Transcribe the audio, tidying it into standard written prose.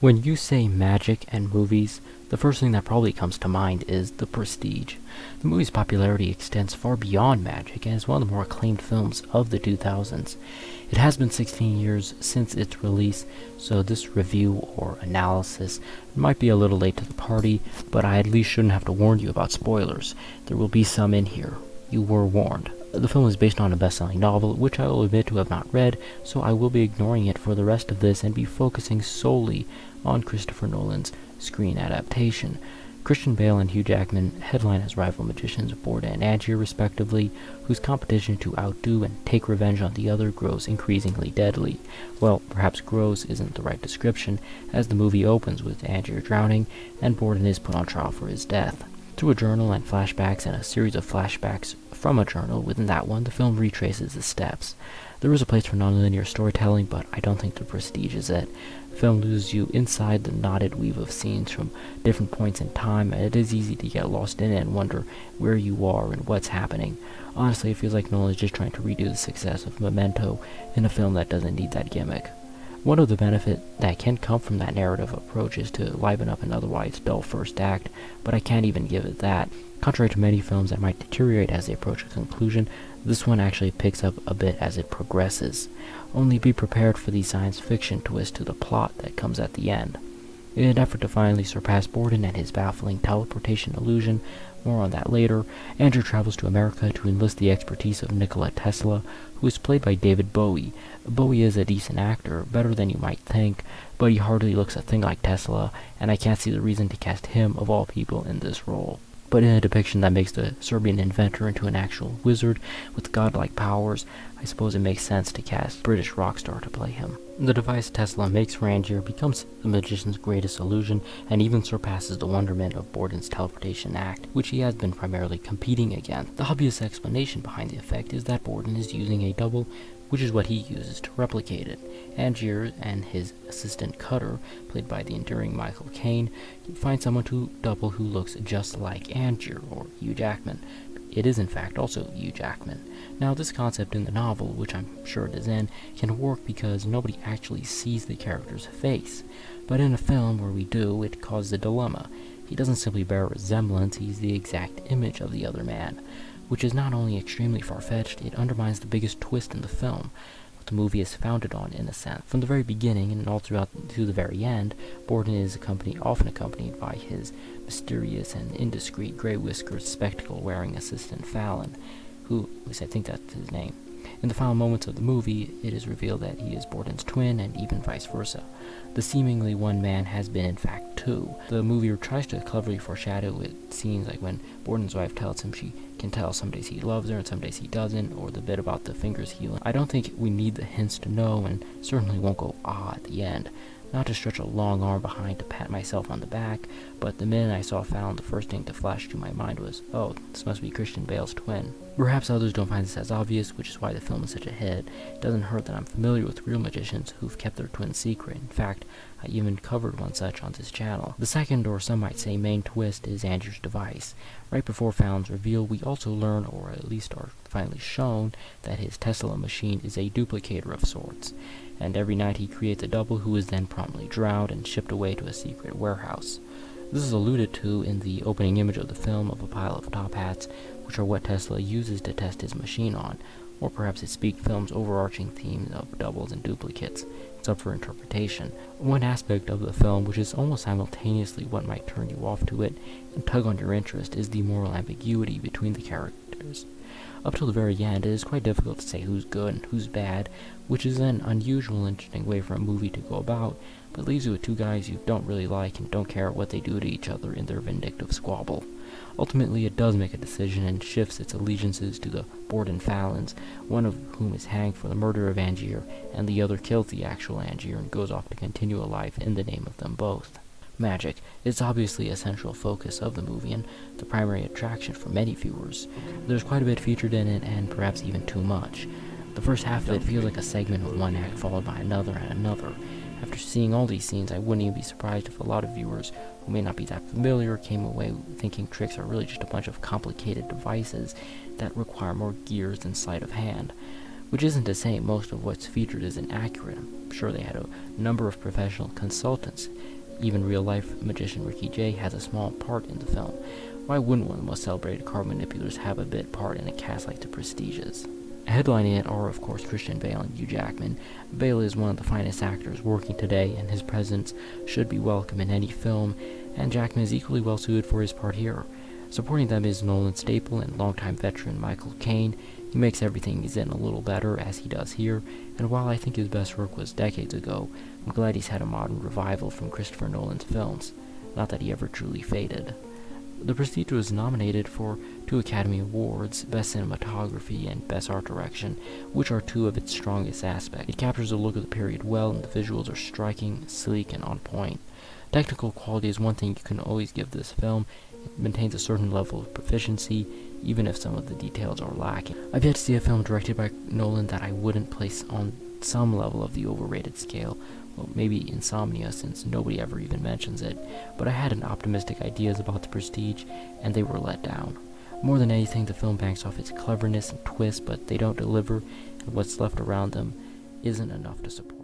When you say magic and movies, the first thing that probably comes to mind is The Prestige. The movie's popularity extends far beyond magic and is one of the more acclaimed films of the 2000s. It has been 16 years since its release, so this review or analysis might be a little late to the party, but I at least shouldn't have to warn you about spoilers. There will be some in here. You were warned. The film is based on a best-selling novel, which I will admit to have not read, so I will be ignoring it for the rest of this and be focusing solely on Christopher Nolan's screen adaptation. Christian Bale and Hugh Jackman headline as rival magicians Borda and Angier respectively, whose competition to outdo and take revenge on the other grows increasingly deadly. Well, perhaps grows isn't the right description, as the movie opens with Angier drowning and Borden is put on trial for his death. Through a journal and flashbacks and a series of flashbacks from a journal within that one, the film retraces the steps. There is a place for nonlinear storytelling, but I don't think The Prestige is it. The film loses you inside the knotted weave of scenes from different points in time, and it is easy to get lost in it and wonder where you are and what's happening. Honestly, it feels like Nolan is just trying to redo the success of Memento in a film that doesn't need that gimmick. One of the benefits that can come from that narrative approach is to liven up an otherwise dull first act, but I can't even give it that. Contrary to many films that might deteriorate as they approach a conclusion, this one actually picks up a bit as it progresses. Only be prepared for the science fiction twist to the plot that comes at the end. In an effort to finally surpass Borden and his baffling teleportation illusion, more on that later, Andrew travels to America to enlist the expertise of Nikola Tesla, who is played by David Bowie. Bowie is a decent actor, better than you might think, but he hardly looks a thing like Tesla, and I can't see the reason to cast him, of all people, in this role. But in a depiction that makes the Serbian inventor into an actual wizard with godlike powers, I suppose it makes sense to cast British rock star to play him. The device Tesla makes for Angier becomes the magician's greatest illusion and even surpasses the wonderment of Borden's teleportation act, which he has been primarily competing against. The obvious explanation behind the effect is that Borden is using a double, which is what he uses to replicate it. Angier and his assistant Cutter, played by the enduring Michael Caine, find someone to double who looks just like Angier, or Hugh Jackman. It is in fact also Hugh Jackman. Now this concept in the novel, which I'm sure it is in, can work because nobody actually sees the character's face. But in a film where we do, it causes a dilemma. He doesn't simply bear a resemblance, he's the exact image of the other man, which is not only extremely far-fetched, it undermines the biggest twist in the film, what the movie is founded on in a sense. From the very beginning and all throughout to the very end, Borden is often accompanied by his mysterious and indiscreet gray-whiskered spectacle-wearing assistant Fallon, who, at least I think that's his name. In the final moments of the movie, it is revealed that he is Borden's twin, and even vice versa. The seemingly one man has been in fact two. The movie tries to cleverly foreshadow with scenes like when Borden's wife tells him she can tell some days he loves her and some days he doesn't, or the bit about the fingers healing. I don't think we need the hints to know, and certainly won't go at the end. Not to stretch a long arm behind to pat myself on the back, but the minute I saw Fallon, the first thing to flash to my mind was, oh, this must be Christian Bale's twin. Perhaps others don't find this as obvious, which is why the film is such a hit. It doesn't hurt that I'm familiar with real magicians who've kept their twins secret. In fact, I even covered one such on this channel. The second, or some might say main twist, is Angier's device. Right before Fallon's reveal, we also learn, or at least are finally shown, that his Tesla machine is a duplicator of sorts, and every night he creates a double who is then promptly drowned and shipped away to a secret warehouse. This is alluded to in the opening image of the film of a pile of top hats, which are what Tesla uses to test his machine on, or perhaps it speaks film's overarching theme of doubles and duplicates. It's up for interpretation. One aspect of the film, which is almost simultaneously what might turn you off to it and tug on your interest, is the moral ambiguity between the characters. Up till the very end, it is quite difficult to say who's good and who's bad, which is an unusual and interesting way for a movie to go about, but leaves you with two guys you don't really like and don't care what they do to each other in their vindictive squabble. Ultimately, it does make a decision and shifts its allegiances to the Borden Fallons, one of whom is hanged for the murder of Angier, and the other kills the actual Angier and goes off to continue a life in the name of them both. Magic is obviously a central focus of the movie and the primary attraction for many viewers. There's quite a bit featured in it, and perhaps even too much. The first half of it feels like a segment of one act followed by another and another. After seeing all these scenes, I wouldn't even be surprised if a lot of viewers who may not be that familiar came away thinking tricks are really just a bunch of complicated devices that require more gears than sleight of hand. which isn't to say most of what's featured is inaccurate. I'm sure they had a number of professional consultants. Even real-life magician Ricky Jay has a small part in the film. Why wouldn't one of the most celebrated card manipulators have a bit part in a cast like the Prestige's? Headlining it are, of course, Christian Bale and Hugh Jackman. Bale is one of the finest actors working today, and his presence should be welcome in any film, and Jackman is equally well suited for his part here. Supporting them is Nolan staple and longtime veteran Michael Caine. He makes everything he's in a little better, as he does here, and while I think his best work was decades ago, I'm glad he's had a modern revival from Christopher Nolan's films. Not that he ever truly faded. The Prestige was nominated for 2 Academy Awards, Best Cinematography and Best Art Direction, which are 2 of its strongest aspects. It captures the look of the period well, and the visuals are striking, sleek, and on point. Technical quality is one thing you can always give this film. It maintains a certain level of proficiency, even if some of the details are lacking. I've yet to see a film directed by Nolan that I wouldn't place on some level of the overrated scale. Well, maybe Insomnia, since nobody ever even mentions it, but I had optimistic ideas about The Prestige, and they were let down. More than anything, the film banks off its cleverness and twist, but they don't deliver, and what's left around them isn't enough to support.